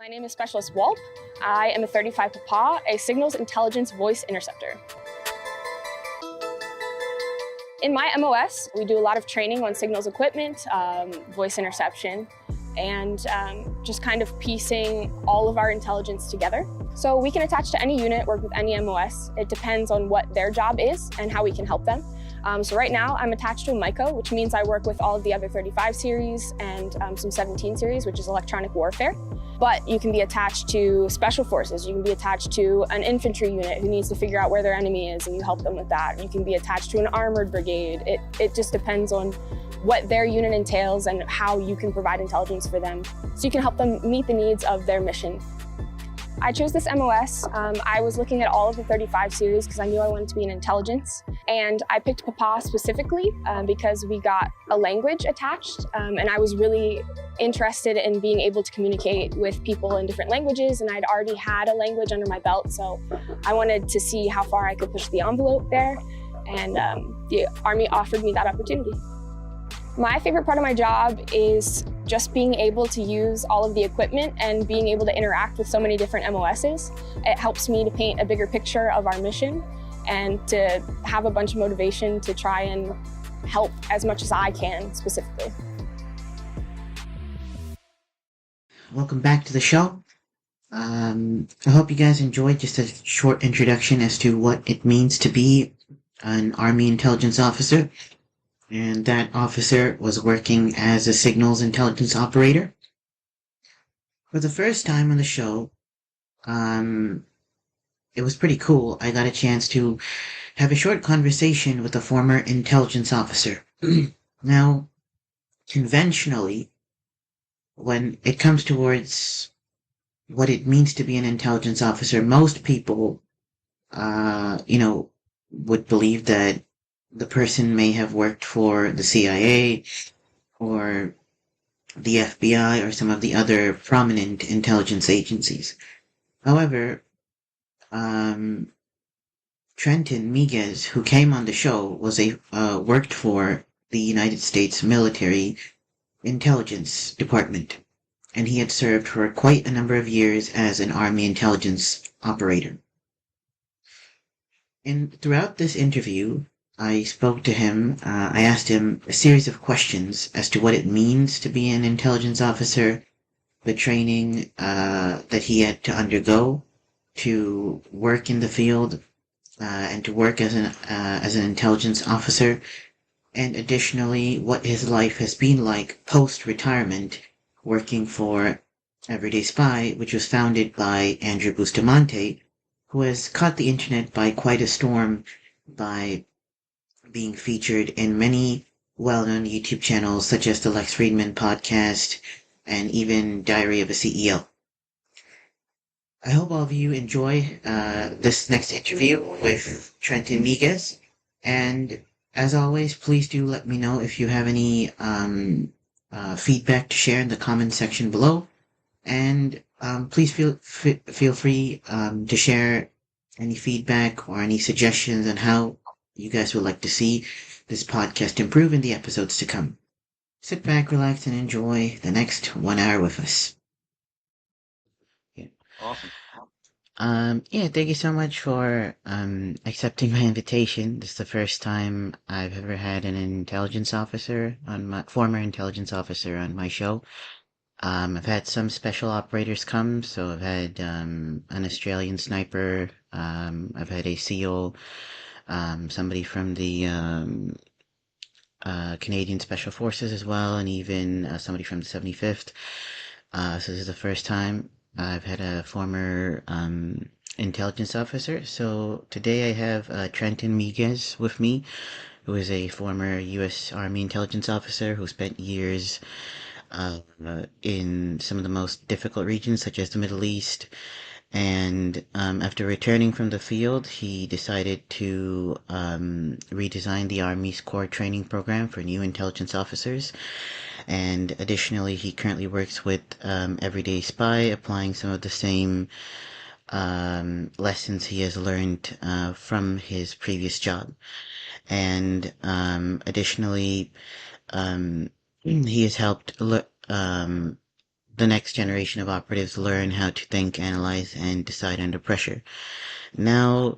My name is Specialist Walp. I am a 35 Papa, a signals intelligence voice interceptor. In my MOS, we do a lot of training on signals equipment, voice interception, and just kind of piecing all of our intelligence together. So we can attach to any unit, work with any MOS. It depends on what their job is and how we can help them. So right now I'm attached to a MICO, which means I work with all of the other 35 series and some 17 series, which is electronic warfare. But you can be attached to special forces. You can be attached to an infantry unit who needs to figure out where their enemy is and you help them with that. You can be attached to an armored brigade. It just depends on what their unit entails and how you can provide intelligence for them so you can help them meet the needs of their mission. I chose this MOS. I was looking at all of the 35 series because I knew I wanted to be in intelligence. And I picked Papa specifically because we got a language attached. And I was really interested in being able to communicate with people in different languages. And I'd already had a language under my belt. So I wanted to see how far I could push the envelope there. And the Army offered me that opportunity. My favorite part of my job is just being able to use all of the equipment and being able to interact with so many different MOSs. It helps me to paint a bigger picture of our mission and to have a bunch of motivation to try and help as much as I can specifically. Welcome back to the show. I hope you guys enjoyed just a short introduction as to what it means to be an Army intelligence officer. And that officer was working as a signals intelligence operator. For the first time on the show, it was pretty cool. I got a chance to have a short conversation with a former intelligence officer. Now, conventionally, when it comes towards what it means to be an intelligence officer, most people, would believe that the person may have worked for the CIA or the FBI or some of the other prominent intelligence agencies. However, Trenton Miguez, who came on the show, was worked for the United States military intelligence department, and he had served for quite a number of years as an Army intelligence operator. And throughout this interview, I spoke to him. I asked him a series of questions as to what it means to be an intelligence officer, the training that he had to undergo to work in the field and to work as an intelligence officer, and additionally what his life has been like post-retirement working for Everyday Spy, which was founded by Andrew Bustamante, who has caught the internet by quite a storm by being featured in many well-known YouTube channels such as the Lex Friedman podcast and even Diary of a CEO. I hope all of you enjoy this next interview with Trenton Miguez, and as always, please do let me know if you have any feedback to share in the comment section below, and please feel free to share any feedback or any suggestions on how you guys would like to see this podcast improve in the episodes to come. Sit back, relax, and enjoy the next 1 hour with us. Yeah. Awesome. Thank you so much for accepting my invitation. This is the first time I've ever had an intelligence officer former intelligence officer on my show. I've had some special operators come, so I've had an Australian sniper, I've had a SEAL, somebody from the Canadian Special Forces as well, and even somebody from the 75th. So this is the first time I've had a former intelligence officer. So today I have Trenton Miguez with me, who is a former U.S. Army intelligence officer who spent years in some of the most difficult regions, such as the Middle East. And after returning from the field, he decided to redesign the Army's core training program for new intelligence officers. And additionally, he currently works with Everyday Spy, applying some of the same lessons he has learned from his previous job. And additionally, he has helped the next generation of operatives learn how to think, analyze, and decide under pressure. Now,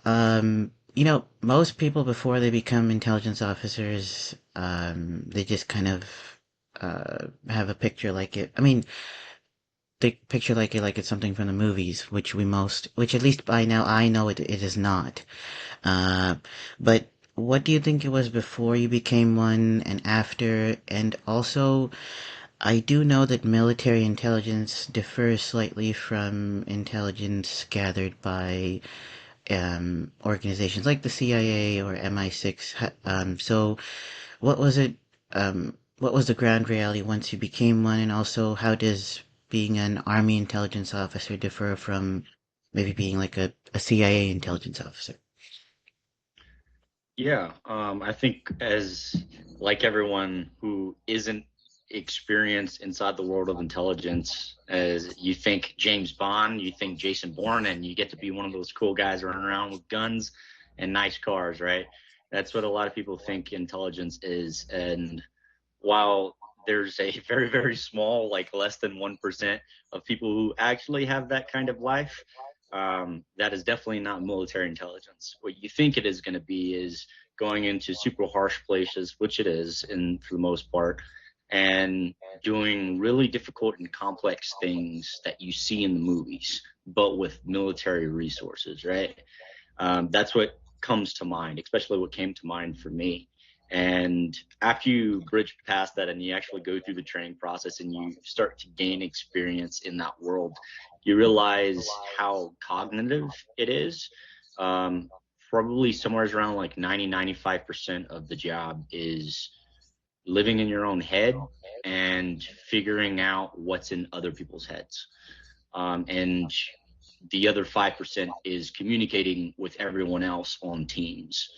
most people before they become intelligence officers, they just kind of have a picture like it. I mean, they picture like it's something from the movies, which at least by now I know it is not. Uh, but what do you think it was before you became one and after? And also, I do know that military intelligence differs slightly from intelligence gathered by organizations like the CIA or MI6. So, what was it? What was the ground reality once you became one, and also how does being an Army intelligence officer differ from maybe being like a CIA intelligence officer? Yeah, I think as like everyone who isn't experienced inside the world of intelligence, as you think James Bond, you think Jason Bourne, and you get to be one of those cool guys running around with guns and nice cars, right? That's what a lot of people think intelligence is. And while there's a very, very small, like less than 1% of people who actually have that kind of life, that is definitely not military intelligence. What you think it is going to be is going into super harsh places, which it is, and for the most part, and doing really difficult and complex things that you see in the movies, but with military resources, right? That's what comes to mind, especially what came to mind for me. And after you bridge past that and you actually go through the training process and you start to gain experience in that world, you realize how cognitive it is. Um, Probably somewhere around like 95% of the job is living in your own head and figuring out what's in other people's heads. And the other 5% is communicating with everyone else on teams.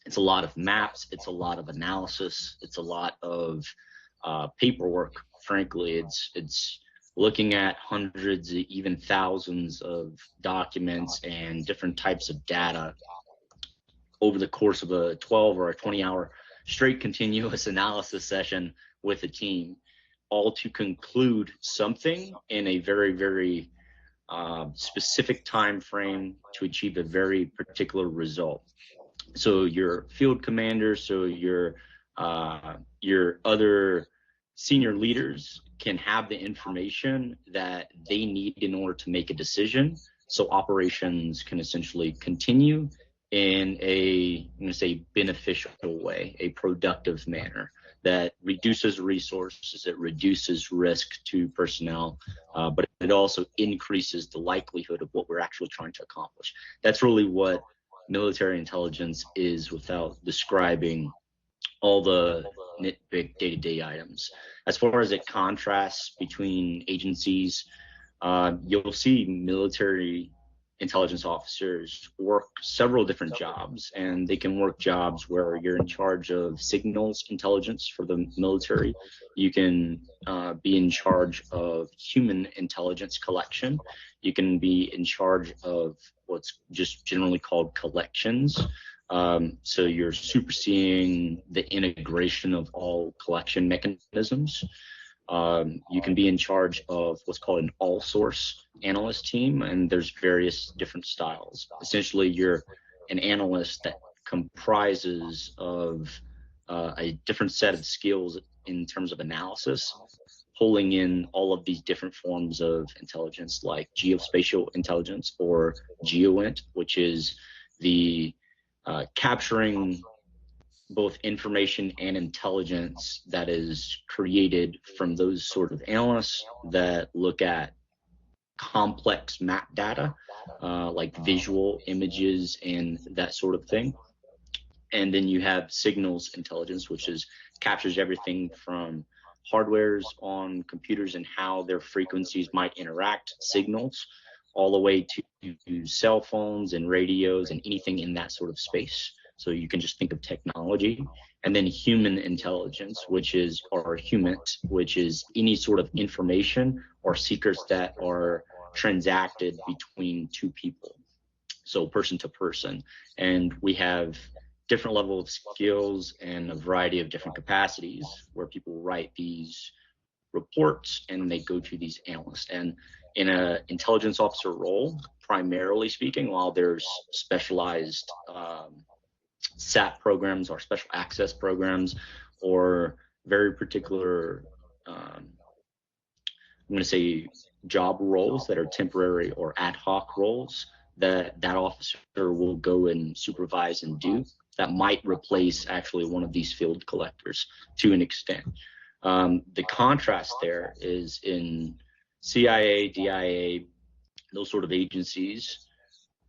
It's a lot of maps, it's a lot of analysis, it's a lot of paperwork. Frankly, it's looking at hundreds, even thousands of documents and different types of data over the course of a 12 or a 20-hour straight continuous analysis session with a team, all to conclude something in a very, very specific time frame to achieve a very particular result. So your field commander, so your other senior leaders can have the information that they need in order to make a decision, so operations can essentially continue in a, I'm going to say, beneficial way, a productive manner that reduces resources, it reduces risk to personnel, but it also increases the likelihood of what we're actually trying to accomplish. That's really what military intelligence is, without describing all the nitpick day-to-day items. As far as it contrasts between agencies, you'll see military intelligence officers work several different jobs, and they can work jobs where you're in charge of signals intelligence for the military. You can be in charge of human intelligence collection. You can be in charge of what's just generally called collections. So you're superseeing the integration of all collection mechanisms. You can be in charge of what's called an all source analyst team, and there's various different styles. Essentially, you're an analyst that comprises of a different set of skills in terms of analysis, pulling in all of these different forms of intelligence, like geospatial intelligence or geoint, which is the capturing both information and intelligence that is created from those sort of analysts that look at complex map data, like visual images and that sort of thing. And then you have signals intelligence, which is captures everything from hardwares on computers and how their frequencies might interact, signals, all the way to cell phones and radios and anything in that sort of space. So you can just think of technology. And then human intelligence, which is, or humans, which is any sort of information or secrets that are transacted between two people, so person to person. And we have different level of skills and a variety of different capacities where people write these reports, and they go to these analysts. And in an intelligence officer role, primarily speaking, while there's specialized SAP programs or special access programs or very particular, I'm going to say, job roles that are temporary or ad hoc roles that that officer will go and supervise and do, that might replace actually one of these field collectors to an extent. The contrast there is in CIA, DIA, those sort of agencies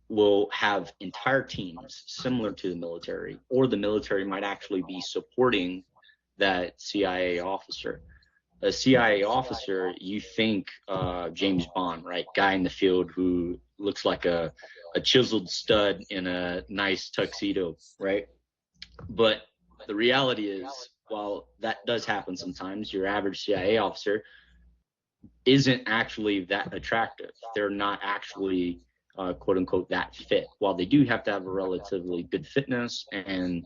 will have entire teams similar to the military, or the military might actually be supporting that CIA officer. A CIA officer, you think James Bond, right? Guy in the field who looks like a chiseled stud in a nice tuxedo, right? But the reality is, while that does happen sometimes, your average CIA officer isn't actually that attractive. They're not actually quote unquote that fit. While they do have to have a relatively good fitness, and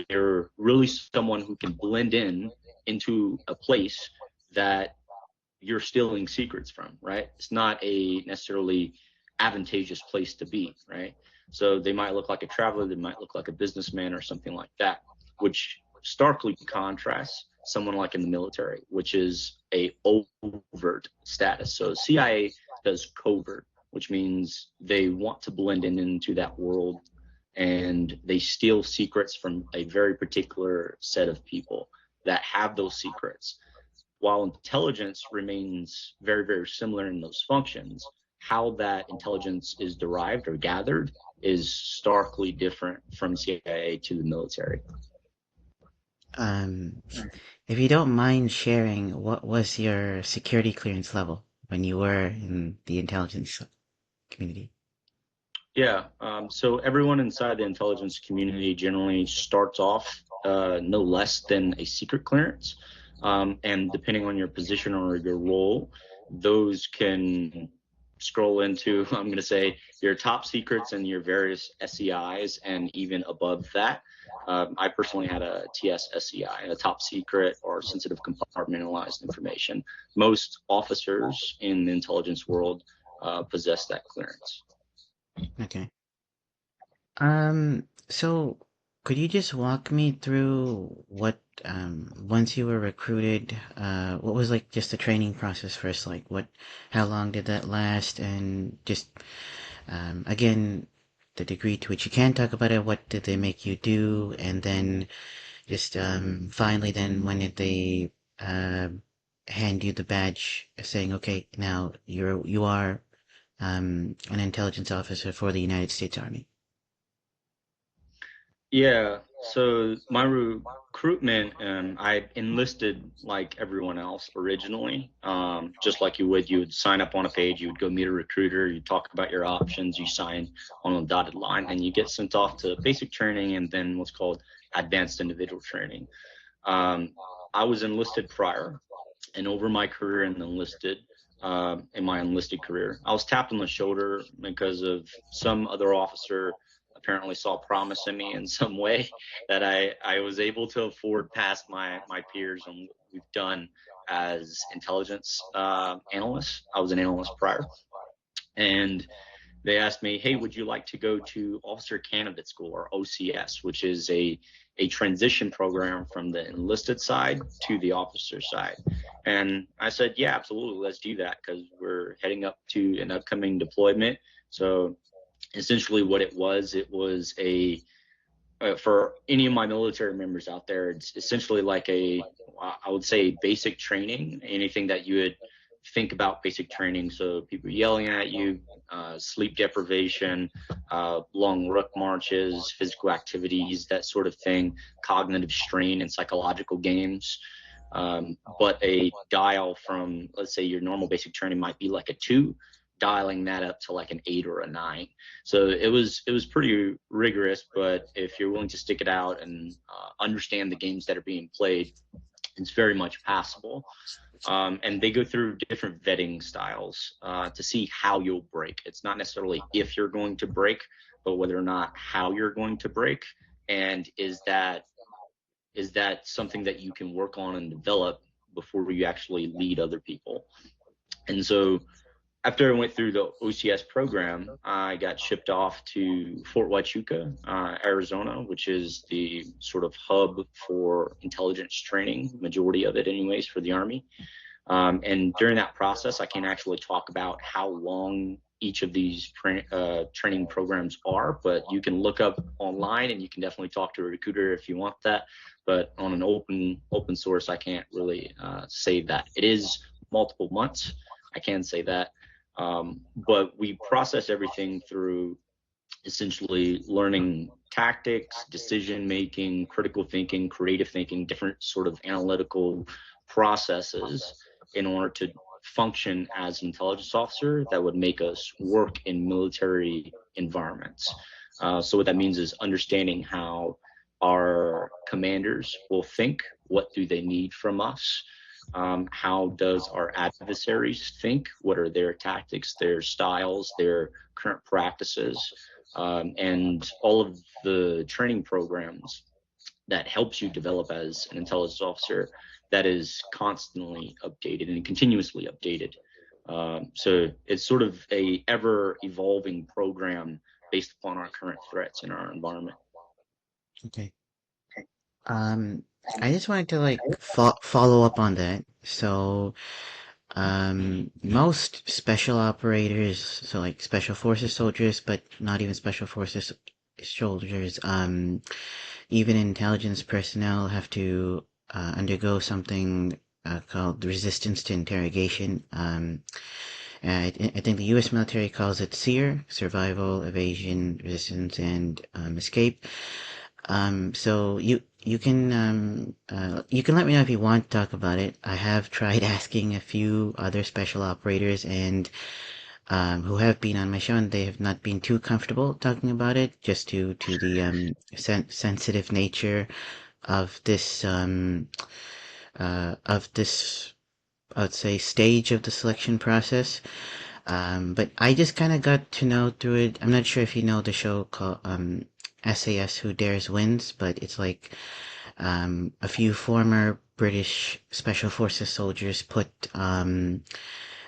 they're really someone who can blend in into a place that you're stealing secrets from, right? It's not a necessarily advantageous place to be, right? So they might look like a traveler, they might look like a businessman or something like that, which starkly contrasts someone like in the military, which is a overt status. So CIA does covert, which means they want to blend in into that world, and they steal secrets from a very particular set of people that have those secrets. While intelligence remains very, very similar in those functions, how that intelligence is derived or gathered is starkly different from CIA to the military. If you don't mind sharing, what was your security clearance level when you were in the intelligence community? Yeah, so everyone inside the intelligence community generally starts off no less than a secret clearance. And depending on your position or your role, those can scroll into, I'm going to say, your top secrets and your various SEIs, and even above that. I personally had a TS SEI, a top secret or sensitive compartmentalized information. Most officers in the intelligence world possess that clearance. Okay. So could you just walk me through what, once you were recruited, what was like just the training process first? Like how long did that last? And just, again, the degree to which you can talk about it, what did they make you do? And then just, finally then when did they, hand you the badge saying, okay, now you are, an intelligence officer for the United States Army? Yeah, so my recruitment, I enlisted like everyone else originally. Just like you would sign up on a page, you would go meet a recruiter, you talk about your options, you sign on a dotted line, and you get sent off to basic training and then what's called advanced individual training. I was enlisted prior, and over my career in my enlisted career, I was tapped on the shoulder because of some other officer apparently saw promise in me in some way, that I was able to afford past my peers and what we've done as intelligence analysts. I was an analyst prior, and they asked me, hey, would you like to go to Officer Candidate School, or OCS, which is a transition program from the enlisted side to the officer side? And I said, yeah, absolutely, let's do that, because we're heading up to an upcoming deployment. So essentially what it was a for any of my military members out there, it's essentially like I would say basic training, anything that you would think about basic training. So people yelling at you, sleep deprivation, long ruck marches, physical activities, that sort of thing, cognitive strain and psychological games. But a dial from, let's say, your normal basic training might be like a 2, dialing that up to like an 8 or a 9. So it was pretty rigorous, but if you're willing to stick it out and understand the games that are being played, it's very much passable. And they go through different vetting styles to see how you'll break. It's not necessarily if you're going to break, but whether or not how you're going to break, and is that something that you can work on and develop before you actually lead other people. And so after I went through the OCS program, I got shipped off to Fort Huachuca, Arizona, which is the sort of hub for intelligence training, majority of it anyways, for the Army. And during that process, I can actually talk about how long each of these training programs are, but you can look up online and you can definitely talk to a recruiter if you want that. But on an open source, I can't really say that. It is multiple months, I can say that. But we process everything through essentially learning tactics, decision making, critical thinking, creative thinking, different sort of analytical processes in order to function as an intelligence officer that would make us work in military environments. So what that means is understanding how our commanders will think, what do they need from us, how does our adversaries think, what are their tactics, their styles, their current practices, and all of the training programs that helps you develop as an intelligence officer that is constantly updated and continuously updated. So it's sort of a ever evolving program based upon our current threats in our environment. Okay. I just wanted to like follow up on that. So, most special operators, so like special forces soldiers, but not even special forces soldiers, even intelligence personnel have to undergo something called resistance to interrogation. I think the U.S. military calls it SEER, survival, evasion, resistance, and escape. So you can let me know if you want to talk about it. I have tried asking a few other special operators and who have been on my show, and they have not been too comfortable talking about it, just to the sensitive nature of this I would say stage of the selection process. But I just kind of got to know through it. I'm not sure if you know the show called SAS Who Dares Wins, but it's like a few former British Special Forces soldiers put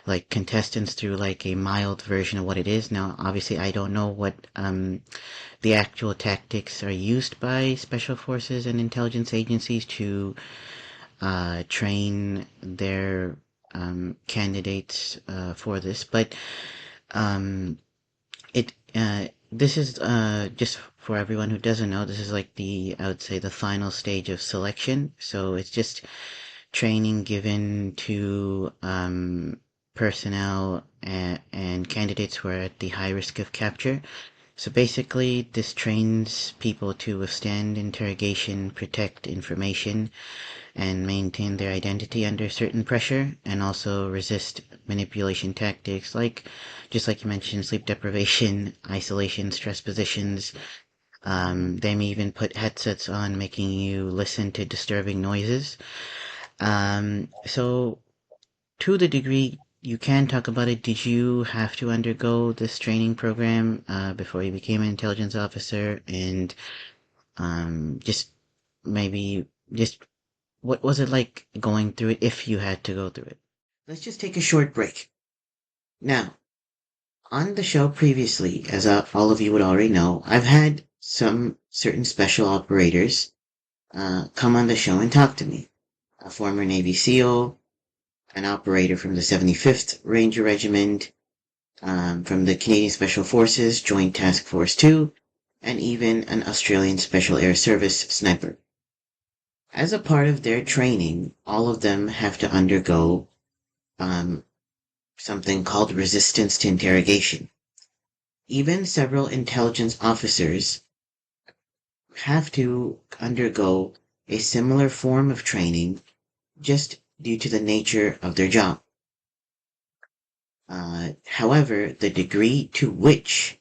like contestants through like a mild version of what it is. Now, obviously, I don't know what the actual tactics are used by special forces and intelligence agencies to train their candidates for this, but this is just for everyone who doesn't know, this is like I would say the final stage of selection. So it's just training given to personnel and candidates who are at the high risk of capture. So basically, this trains people to withstand interrogation, protect information, and maintain their identity under certain pressure, and also resist manipulation tactics like, just like you mentioned, sleep deprivation, isolation, stress positions. They may even put headsets on, making you listen to disturbing noises. So, to the degree you can talk about it, did you have to undergo this training program before you became an intelligence officer? And just maybe just what was it like going through it if you had to go through it? Let's just take a short break. Now, on the show previously, as all of you would already know, I've had some certain special operators come on the show and talk to me. A former Navy SEAL, an operator from the 75th Ranger Regiment, from the Canadian Special Forces Joint Task Force 2, and even an Australian Special Air Service sniper. As a part of their training, all of them have to undergo something called resistance to interrogation. Even several intelligence officers have to undergo a similar form of training just due to the nature of their job. However, the degree to which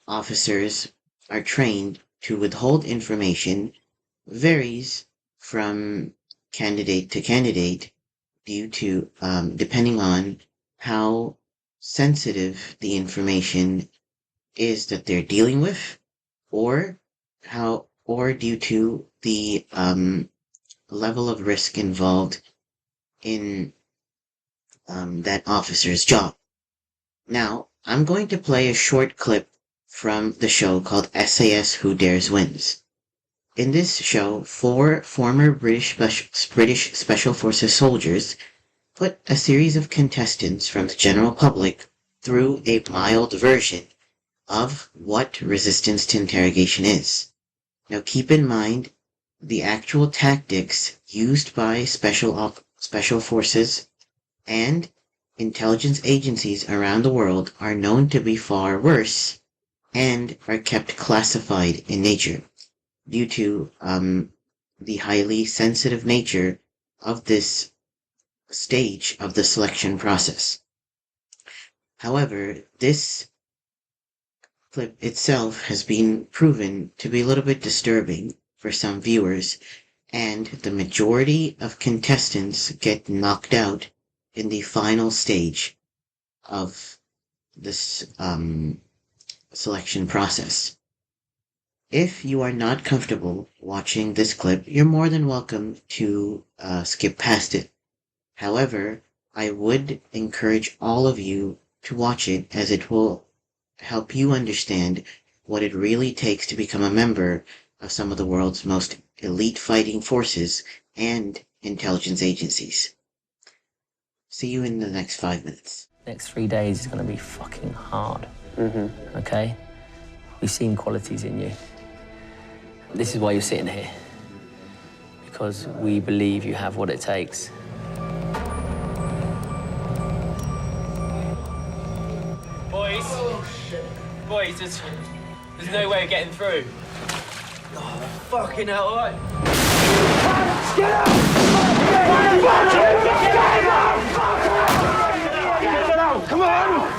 officers are trained to withhold information varies from candidate to candidate due to depending on how sensitive the information is that they're dealing with, or or due to the level of risk involved in that officer's job. Now, I'm going to play a short clip from the show called SAS Who Dares Wins. In this show, 4 former British Special Forces soldiers put a series of contestants from the general public through a mild version of what resistance to interrogation is. Now keep in mind, the actual tactics used by special forces and intelligence agencies around the world are known to be far worse and are kept classified in nature due to the highly sensitive nature of this stage of the selection process. However, this clip itself has been proven to be a little bit disturbing for some viewers, and the majority of contestants get knocked out in the final stage of this selection process. If you are not comfortable watching this clip, you're more than welcome to skip past it. However, I would encourage all of you to watch it, as it will help you understand what it really takes to become a member of some of the world's most elite fighting forces and intelligence agencies. See you in the next 5 minutes. Next 3 days is going to be fucking hard. Okay? We've seen qualities in you. This is why you're sitting here. Because we believe you have what it takes. Boys, boys, there's no way of getting through. Oh, fucking hell, all right. Get out! Get out! Come on!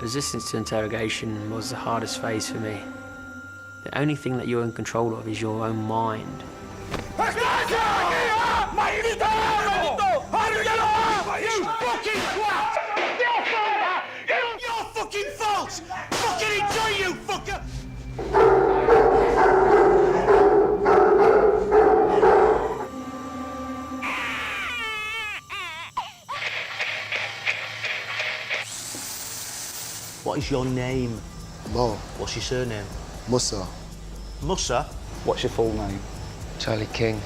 Resistance to interrogation was the hardest phase for me. The only thing that you're in control of is your own mind. You fucking twat! You're fucking false! Fucking enjoy, you fucker! What is your name? Mo. What's your surname? Musa. Musa? What's your full name? Charlie King.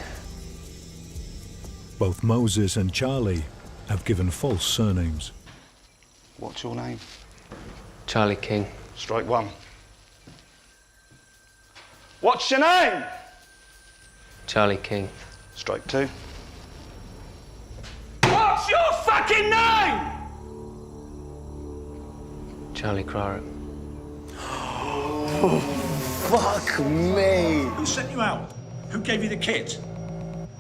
Both Moses and Charlie have given false surnames. What's your name? Charlie King. Strike one. What's your name? Charlie King. Strike two. What's your fucking name? Charlie Claret. Fuck me. Who sent you out? Who gave you the kit?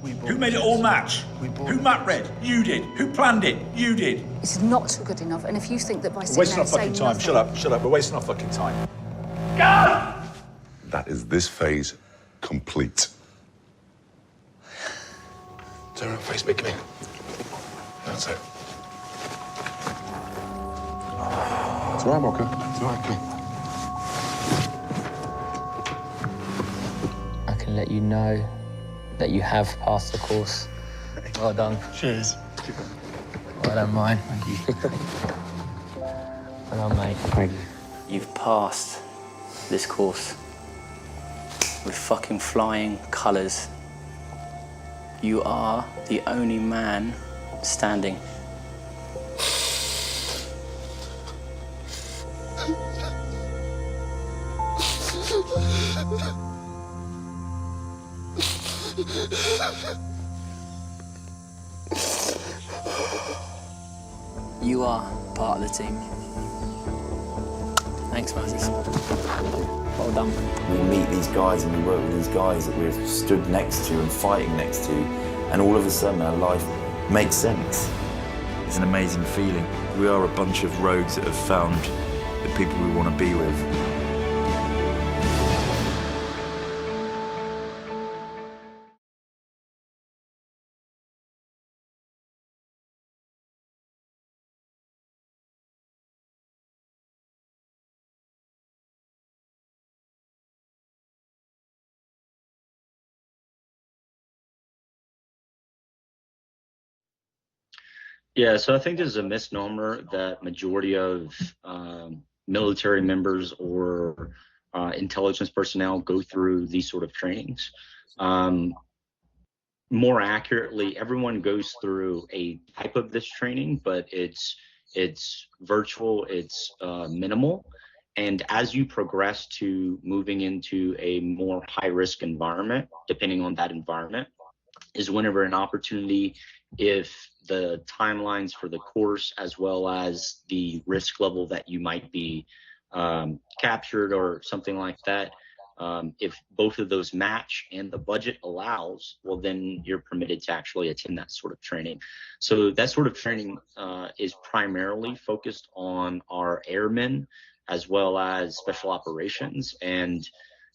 Who made it all match? Who map read? You did. Who planned it? You did. It's not good enough, and if you think that by We're sitting wasting there our fucking saying time. nothing... Shut up. We're wasting our fucking time. Go! That is this phase complete. Turn around, face me, come in. That's it. It's all right, Walker. It's all right, come in. I can let you know that you have passed the course. Well done. Cheers. Well done, mine. Thank you. Well done, mate. Thank you. You've passed this course with fucking flying colours. You are the only man standing. You are part of the team. Thanks, Moses. Well done. We meet these guys and we work with these guys that we're stood next to and fighting next to, and all of a sudden our life makes sense. It's an amazing feeling. We are a bunch of rogues that have found the people we want to be with. Yeah, so I think there's a misnomer that majority of military members or intelligence personnel go through these sort of trainings. More accurately, everyone goes through a type of this training, but it's virtual, it's minimal. And as you progress to moving into a more high-risk environment, depending on that environment, is whenever an opportunity, if the timelines for the course as well as the risk level that you might be captured or something like that, if both of those match and the budget allows, well, then you're permitted to actually attend that sort of training. So that sort of training is primarily focused on our airmen as well as special operations. And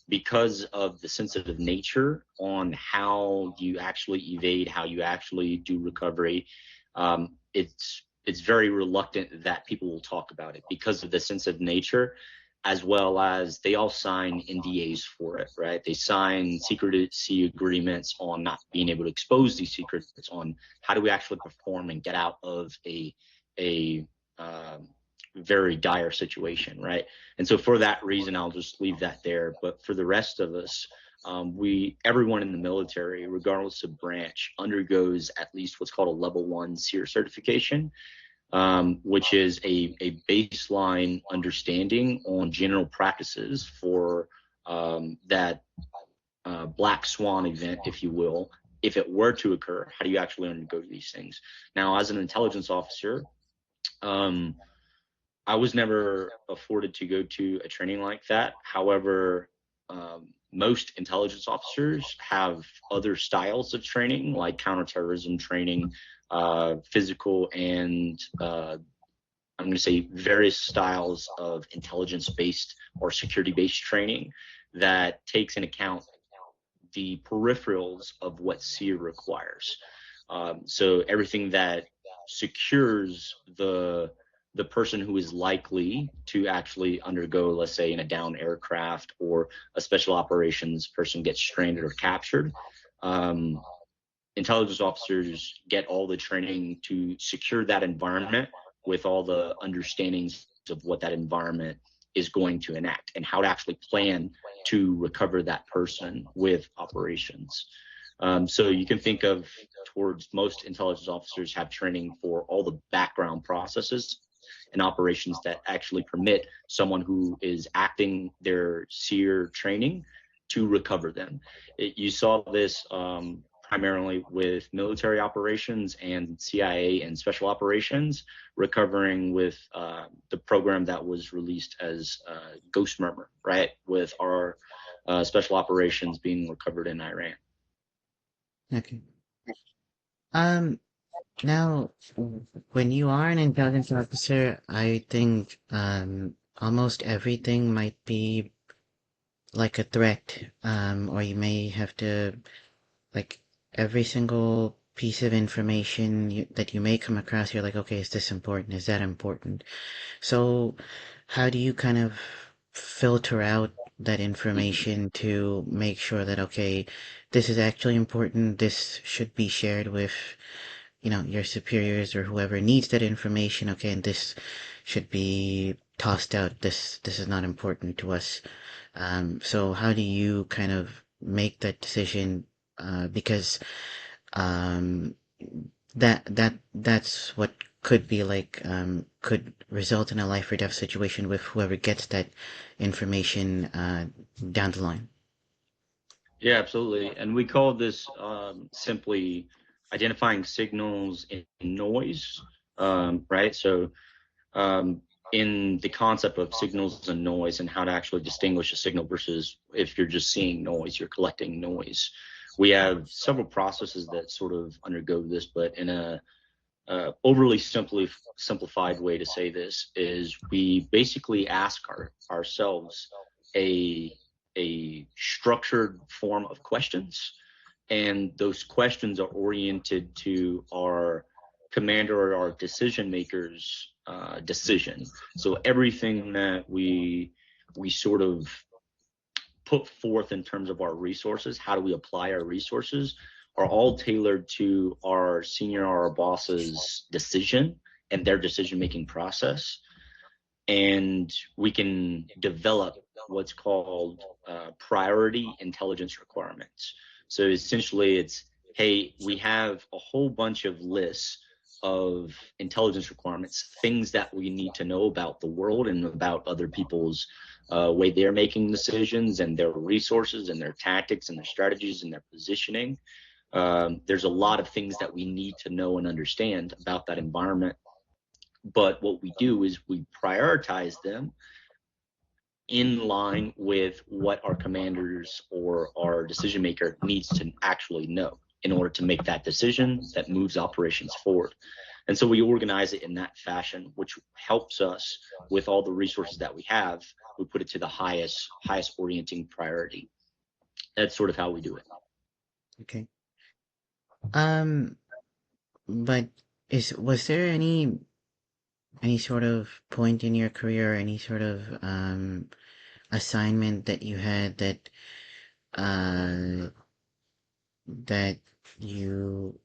because of the sensitive nature on how you actually evade, how you actually do recovery, it's very reluctant that people will talk about it because of the sensitive nature, as well as they all sign NDAs for it, right? They sign secrecy agreements on not being able to expose these secrets, on how do we actually perform and get out of a very dire situation, right? And so for that reason, I'll just leave that there. But for the rest of us, everyone in the military, regardless of branch, undergoes at least what's called a level 1 SEER certification, which is a baseline understanding on general practices for that black swan event, if you will. If it were to occur, how do you actually undergo these things? Now, as an intelligence officer, I was never afforded to go to a training like that. However, most intelligence officers have other styles of training, like counterterrorism training, physical, and I'm going to say various styles of intelligence-based or security-based training that takes into account the peripherals of what SEER requires. So everything that secures the person who is likely to actually undergo, let's say, in a downed aircraft, or a special operations person gets stranded or captured. Intelligence officers get all the training to secure that environment with all the understandings of what that environment is going to enact and how to actually plan to recover that person with operations. So you can think of towards most intelligence officers have training for all the background processes and operations that actually permit someone who is acting their SEER training to recover them. You saw this primarily with military operations and CIA and special operations, recovering with the program that was released as Ghost Murmur, right? With our special operations being recovered in Iran. Okay. Now, when you are an intelligence officer, I think almost everything might be like a threat, or you may have to, like, every single piece of information that you may come across, you're like, okay, is this important? Is that important? So how do you kind of filter out that information to make sure that, okay, this is actually important, this should be shared with, your superiors or whoever needs that information, okay, and this should be tossed out, this is not important to us. So how do you kind of make that decision? Because that's what could be like, could result in a life or death situation with whoever gets that information down the line. Yeah, absolutely. And we call this simply identifying signals in noise right? So in the concept of signals and noise and how to actually distinguish a signal versus if you're just seeing noise, you're collecting noise. We have several processes that sort of undergo this, but in a overly simplified way to say this is we basically ask ourselves a structured form of questions, and those questions are oriented to our commander or our decision makers decision. So everything that we sort of put forth in terms of our resources, how do we apply our resources, are all tailored to our senior or our boss's decision and their decision making process. And we can develop what's called priority intelligence requirements. So essentially it's, hey, we have a whole bunch of lists of intelligence requirements, things that we need to know about the world and about other people's way they're making decisions and their resources and their tactics and their strategies and their positioning. There's a lot of things that we need to know and understand about that environment. But what we do is we prioritize them in line with what our commanders or our decision maker needs to actually know in order to make that decision that moves operations forward. And so we organize it in that fashion, which helps us with all the resources that we have. We put it to the highest orienting priority. That's sort of how we do it. Okay. But was there any sort of point in your career, any sort of assignment that you had that you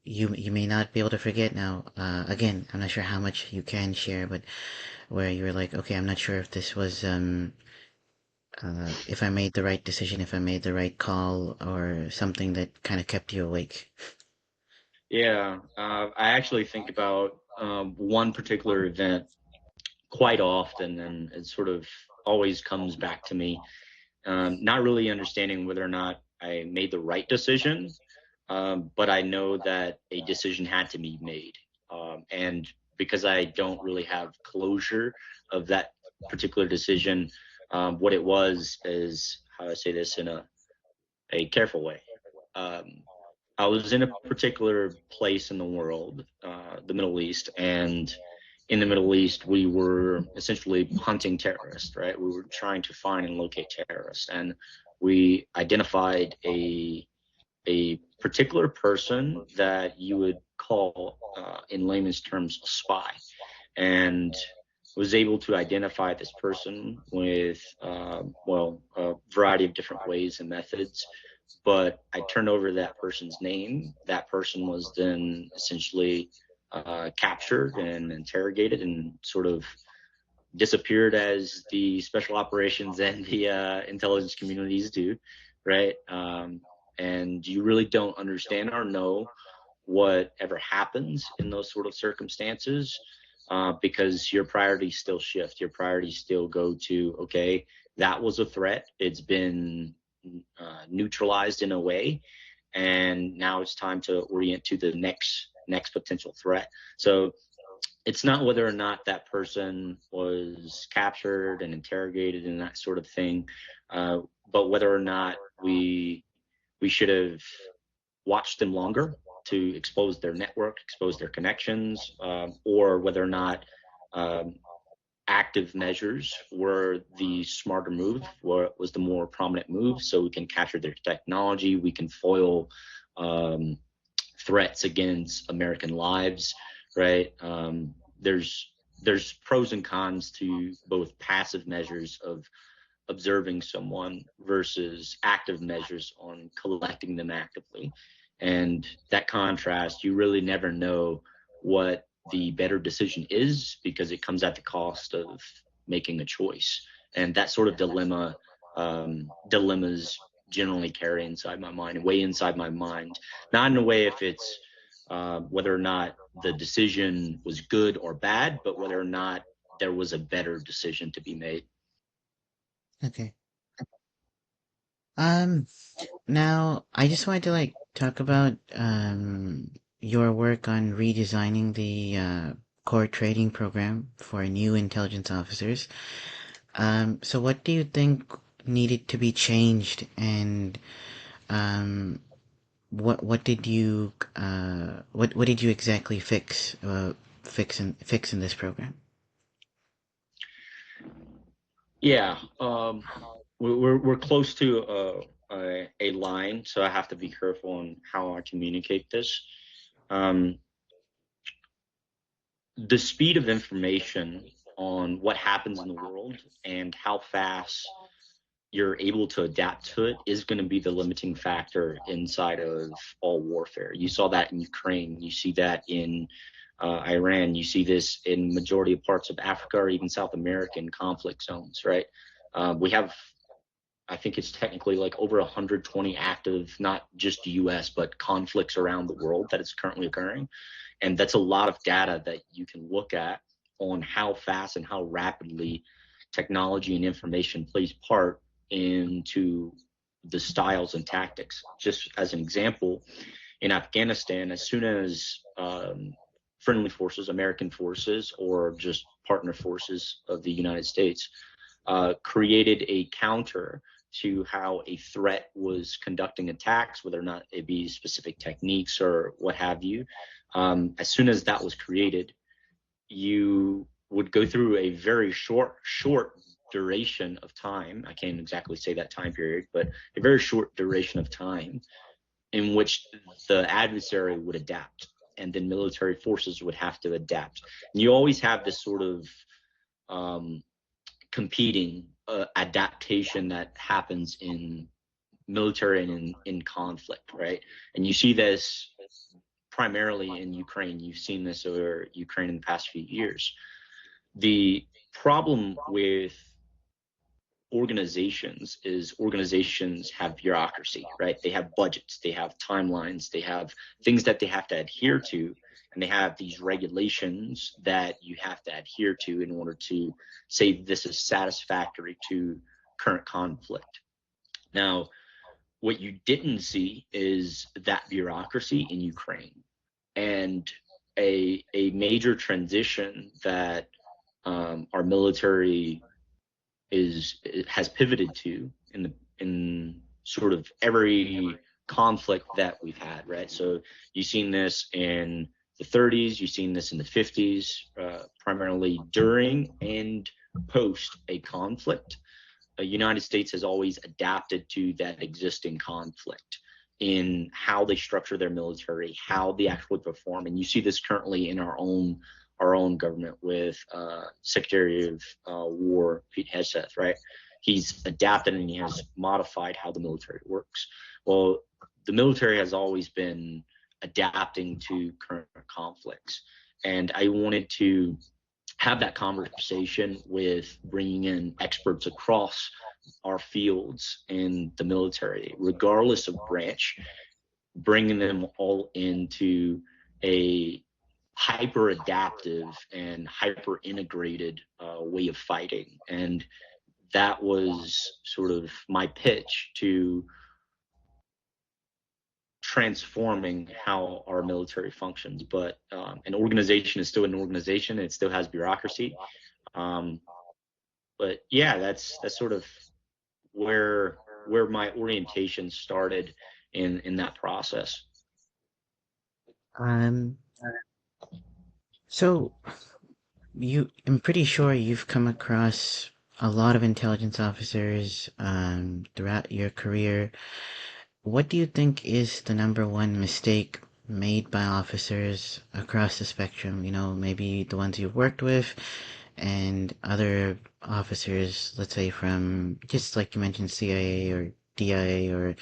may not be able to forget now? Again, I'm not sure how much you can share, but where you were like, okay, I'm not sure if this was if I made the right decision, if I made the right call, or something that kind of kept you awake. Yeah, I actually think about one particular event quite often, and it sort of always comes back to me. Not really understanding whether or not I made the right decision, but I know that a decision had to be made. And because I don't really have closure of that particular decision, what it was is, how do I say this in a careful way? I was in a particular place in the world, the Middle East, and in the Middle East, we were essentially hunting terrorists, right? We were trying to find and locate terrorists, and we identified a particular person that you would call, in layman's terms, a spy, and was able to identify this person with, a variety of different ways and methods. But I turned over that person's name. That person was then essentially captured and interrogated and sort of disappeared, as the special operations and the intelligence communities do, right? And you really don't understand or know whatever happens in those sort of circumstances, because your priorities still shift. Your priorities still go to, okay, that was a threat. It's been neutralized in a way, and now it's time to orient to the next potential threat. So it's not whether or not that person was captured and interrogated and that sort of thing, but whether or not we should have watched them longer to expose their network, expose their connections, or whether or not active measures were the smarter move, was the more prominent move, so we can capture their technology, we can foil threats against American lives, right? There's pros and cons to both passive measures of observing someone versus active measures on collecting them actively. And that contrast, you really never know what the better decision is, because it comes at the cost of making a choice. And that sort of dilemmas generally carry inside my mind, way inside my mind, not in a way if it's whether or not the decision was good or bad, but whether or not there was a better decision to be made. Okay. Now I just wanted to talk about your work on redesigning core training program for new intelligence officers. So what do you think needed to be changed, and what did you what did you exactly fix in this program? Yeah, we're close to a line, so I have to be careful on how I communicate this. The speed of information on what happens in the world and how fast you're able to adapt to it is going to be the limiting factor inside of all warfare. You saw that in Ukraine. You see that in Iran. You see this in majority of parts of Africa or even South American conflict zones, right? We have, I think it's technically like over 120 active, not just US, but conflicts around the world that is currently occurring. And that's a lot of data that you can look at on how fast and how rapidly technology and information plays part into the styles and tactics. Just as an example, in Afghanistan, as soon as friendly forces, American forces, or just partner forces of the United States created a counter to how a threat was conducting attacks, whether or not it be specific techniques or what have you. As soon as that was created, you would go through a very short duration of time. I can't exactly say that time period, but a very short duration of time in which the adversary would adapt, and then military forces would have to adapt. And you always have this sort of competing adaptation that happens in military and in conflict, right? And you see this primarily in Ukraine. You've seen this over Ukraine in the past few years. The problem with organizations is organizations have bureaucracy, right? They have budgets, they have timelines, they have things that they have to adhere to, and they have these regulations that you have to adhere to in order to say this is satisfactory to current conflict. Now, what you didn't see is that bureaucracy in Ukraine, and a major transition that our military has pivoted to in sort of every conflict that we've had, right? So you've seen this in the 30s, you've seen this in the 50s, primarily during and post a conflict. The United States has always adapted to that existing conflict in how they structure their military, how they actually perform. And you see this currently in our own government with Secretary of War Pete Hegseth, right? He's adapted and he has modified how the military works. Well, the military has always been adapting to current conflicts, and I wanted to have that conversation with bringing in experts across our fields in the military, regardless of branch, bringing them all into a hyper adaptive and hyper integrated way of fighting. And that was sort of my pitch to transforming how our military functions. But an organization is still an organization. It still has bureaucracy. But yeah, that's sort of where my orientation started in that process. So I'm pretty sure you've come across a lot of intelligence officers throughout your career. What do you think is the number one mistake made by officers across the spectrum? You know, maybe the ones you've worked with and other officers, let's say from, just like you mentioned, CIA or DIA or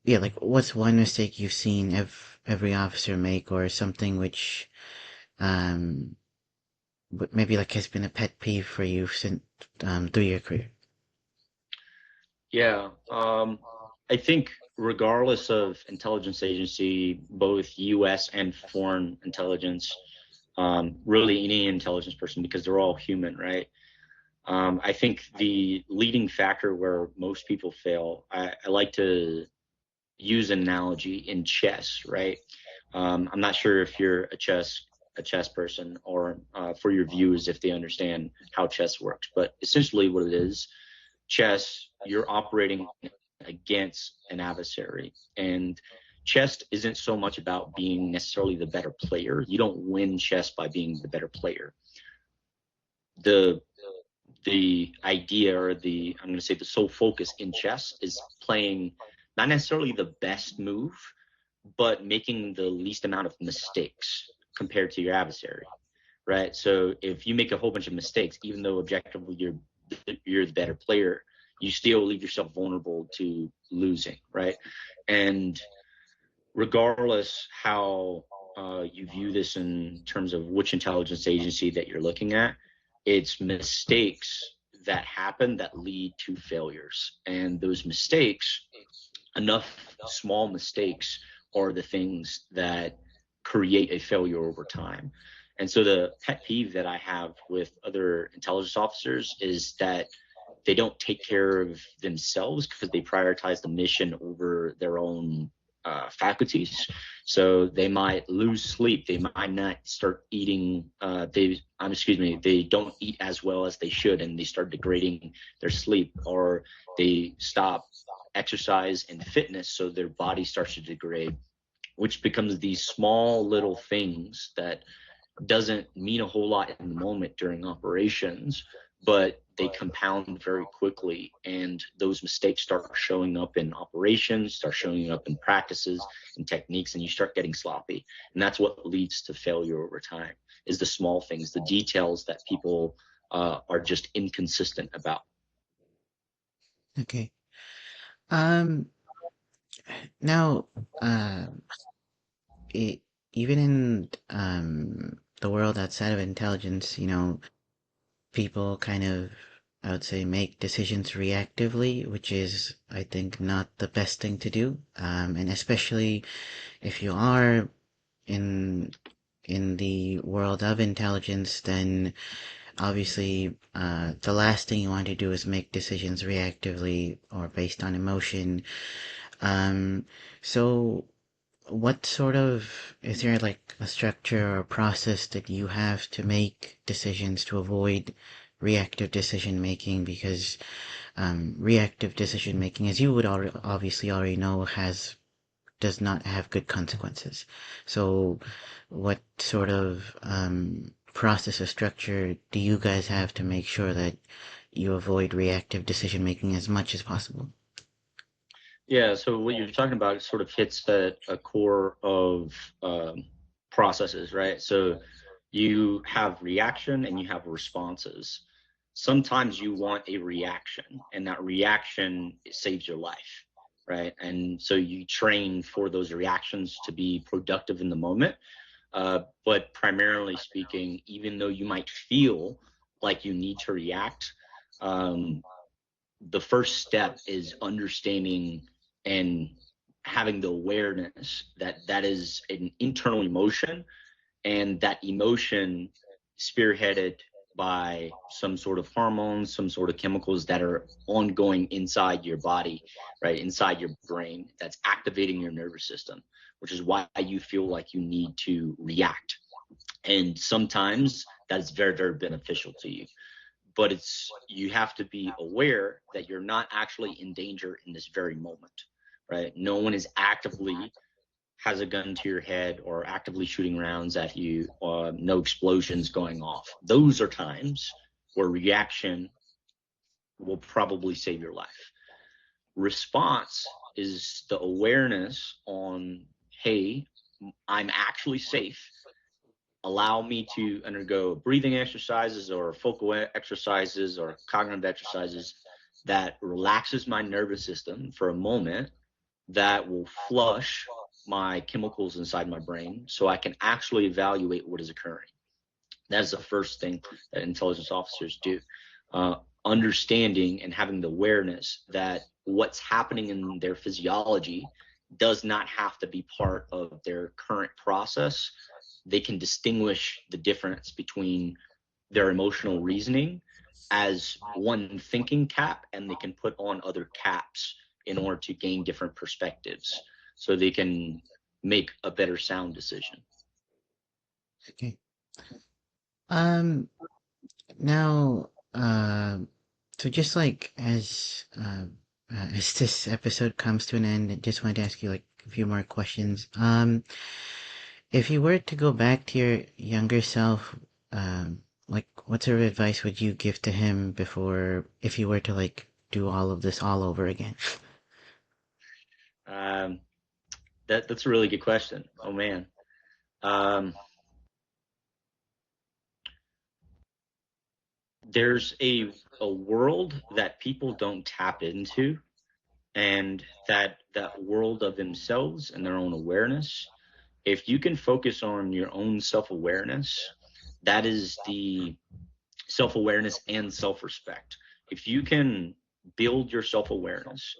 yeah, like what's one mistake you've seen every officer make, or something which maybe like has been a pet peeve for you since through your career? Yeah, I think regardless of intelligence agency, both U.S. and foreign intelligence, really any intelligence person, because they're all human, right? I think the leading factor where most people fail, I like to use an analogy in chess, right? I'm not sure if you're a chess person, or for your viewers if they understand how chess works, but essentially what it is, chess, you're operating against an adversary, and chess isn't so much about being necessarily the better player. You don't win chess by being the better player. The idea, or I'm going to say the sole focus in chess, is playing not necessarily the best move, but making the least amount of mistakes compared to your adversary, right? So if you make a whole bunch of mistakes, even though objectively you're the better player, you still leave yourself vulnerable to losing, right? And regardless how you view this in terms of which intelligence agency that you're looking at, it's mistakes that happen that lead to failures. And those mistakes, enough small mistakes, are the things that create a failure over time. And so the pet peeve that I have with other intelligence officers is that they don't take care of themselves because they prioritize the mission over their own faculties. So they might lose sleep. They might not start eating. They don't eat as well as they should, and they start degrading their sleep, or they stop exercise and fitness, so their body starts to degrade, which becomes these small little things that doesn't mean a whole lot in the moment during operations, but they compound very quickly, and those mistakes start showing up in operations, start showing up in practices and techniques, and you start getting sloppy. And that's what leads to failure over time, is the small things, the details that people are just inconsistent about. Okay. Now, it, even in the world outside of intelligence, people kind of, I would say, make decisions reactively, which is, I think, not the best thing to do. And especially if you are in the world of intelligence, then obviously the last thing you want to do is make decisions reactively or based on emotion. So what sort of, is there like a structure or process that you have to make decisions to avoid reactive decision making? Because reactive decision making, as you would obviously already know, does not have good consequences. So what sort of process or structure do you guys have to make sure that you avoid reactive decision making as much as possible? Yeah, so what you're talking about sort of hits at a core of processes, right? So you have reaction and you have responses. Sometimes you want a reaction, and that reaction saves your life, right? And so you train for those reactions to be productive in the moment. But primarily speaking, even though you might feel like you need to react, the first step is understanding and having the awareness that that is an internal emotion, and that emotion spearheaded by some sort of hormones, some sort of chemicals that are ongoing inside your body, right, inside your brain, that's activating your nervous system, which is why you feel like you need to react. And sometimes that is very, very beneficial to you, but you have to be aware that you're not actually in danger in this very moment, right? No one is actively has a gun to your head or actively shooting rounds at you, no explosions going off. Those are times where reaction will probably save your life. Response is the awareness on, hey, I'm actually safe. Allow me to undergo breathing exercises or focal exercises or cognitive exercises that relaxes my nervous system for a moment, that will flush my chemicals inside my brain so I can actually evaluate what is occurring. That is the first thing that intelligence officers do. Understanding and having the awareness that what's happening in their physiology does not have to be part of their current process. They can distinguish the difference between their emotional reasoning as one thinking cap, and they can put on other caps in order to gain different perspectives. So they can make a better sound decision. Okay. Now, so just like as this episode comes to an end, I just wanted to ask you like a few more questions. If you were to go back to your younger self, like what sort of advice would you give to him before, if you were to like do all of this all over again? That's a really good question. Oh man. There's a world that people don't tap into, and that world of themselves and their own awareness. If you can focus on your own self-awareness, that is the self-awareness and self-respect. If you can build your self-awareness,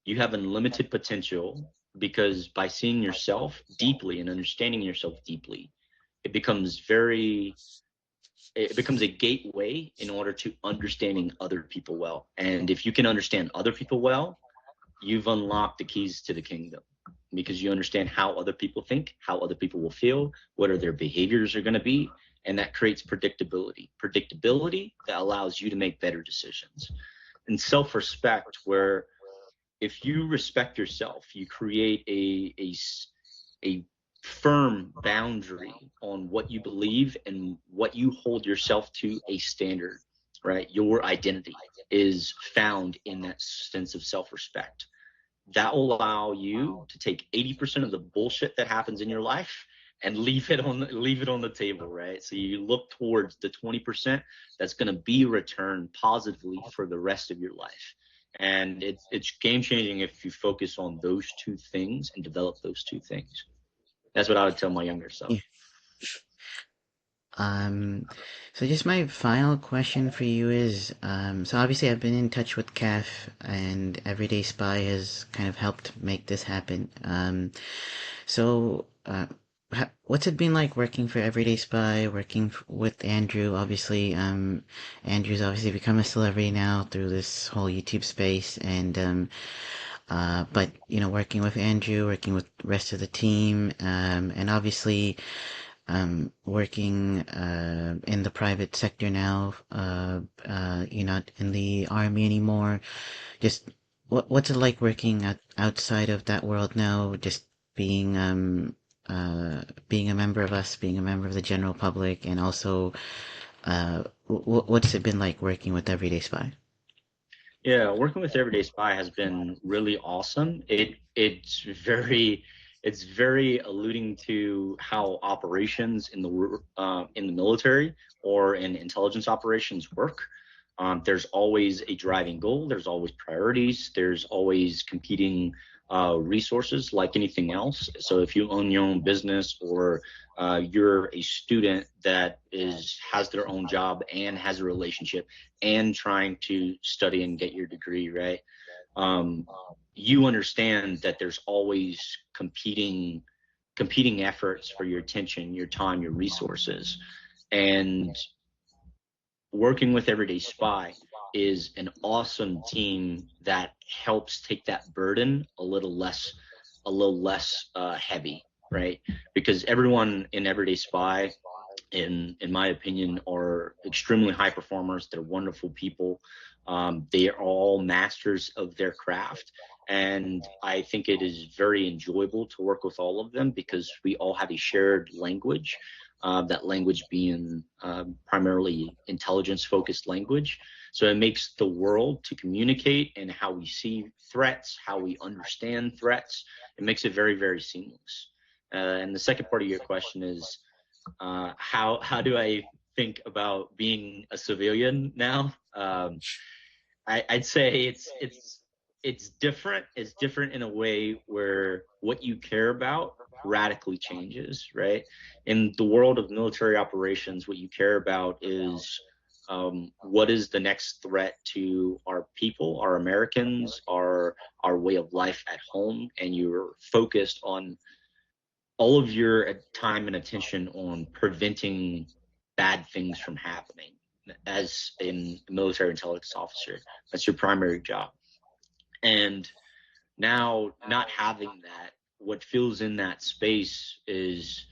you have unlimited potential, because by seeing yourself deeply and understanding yourself deeply, it becomes a gateway in order to understanding other people well. And if you can understand other people well, you've unlocked the keys to the kingdom, because you understand how other people think, how other people will feel, what are their behaviors are going to be, and that creates predictability that allows you to make better decisions. And self-respect, where if you respect yourself, you create a firm boundary on what you believe and what you hold yourself to a standard, right? Your identity is found in that sense of self-respect. That will allow you to take 80% of the bullshit that happens in your life and leave it on the table, right? So you look towards the 20% that's going to be returned positively for the rest of your life. And it's game changing if you focus on those two things and develop those two things. That's what I would tell my younger self. Yeah. So just my final question for you is, so obviously I've been in touch with CAF, and Everyday Spy has kind of helped make this happen. So, what's it been like working for Everyday Spy, working with Andrew? Obviously, Andrew's obviously become a celebrity now through this whole YouTube space, and but you know, working with Andrew, working with the rest of the team, and obviously working in the private sector now. You're not in the army anymore. Just what's it like working outside of that world now? Just being being a member of us, being a member of the general public, and also what's it been like working with Everyday Spy? Yeah, working with Everyday Spy has been really awesome. It's very alluding to how operations in the military or in intelligence operations work. There's always a driving goal. There's always priorities. There's always competing resources, like anything else. So if you own your own business, or you're a student that has their own job and has a relationship and trying to study and get your degree, right? You understand that there's always competing efforts for your attention, your time, your resources. And working with Everyday Spy is an awesome team that helps take that burden a little less heavy, right? Because everyone in Everyday Spy, in my opinion, are extremely high performers. They're wonderful people. They are all masters of their craft, and I think it is very enjoyable to work with all of them, because we all have a shared language. That language being primarily intelligence-focused language. So it makes the world to communicate, and how we see threats, how we understand threats. It makes it very, very seamless. And the second part of your question is, how do I think about being a civilian now? I'd say it's different. It's different in a way where what you care about radically changes, right? In the world of military operations, what you care about is what is the next threat to our people, our Americans, our way of life at home, and you're focused on all of your time and attention on preventing bad things from happening. As a military intelligence officer, that's your primary job. And now, not having that, what fills in that space is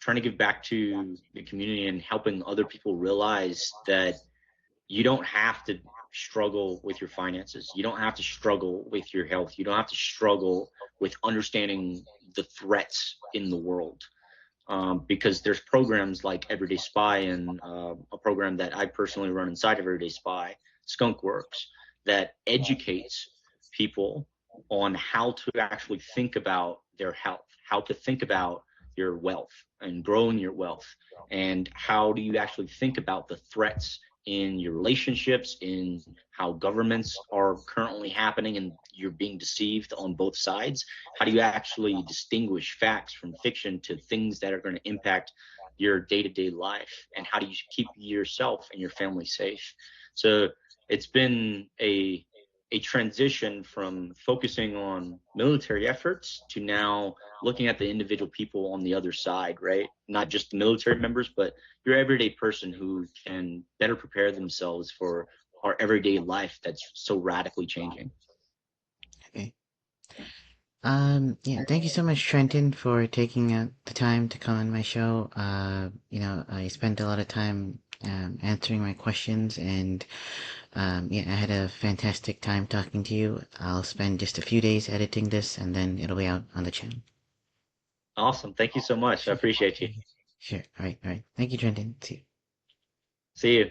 trying to give back to the community and helping other people realize that you don't have to struggle with your finances. You don't have to struggle with your health. You don't have to struggle with understanding the threats in the world. Because there's programs like Everyday Spy and a program that I personally run inside of Everyday Spy, Skunk Works, that educates people on how to actually think about their health, how to think about your wealth and growing your wealth, and how do you actually think about the threats in your relationships, in how governments are currently happening and you're being deceived on both sides. How do you actually distinguish facts from fiction to things that are going to impact your day-to-day life, and how do you keep yourself and your family safe? So it's been a transition from focusing on military efforts to now looking at the individual people on the other side, right? Not just the military members, but your everyday person who can better prepare themselves for our everyday life that's so radically changing. Okay. Yeah, thank you so much, Trenton, for taking out the time to come on my show. I spent a lot of time answering my questions, and yeah, I had a fantastic time talking to you. I'll spend just a few days editing this, and then it'll be out on the channel. Awesome. Thank you so much. I appreciate you. Sure. All right. Thank you, Trenton. See you. See you.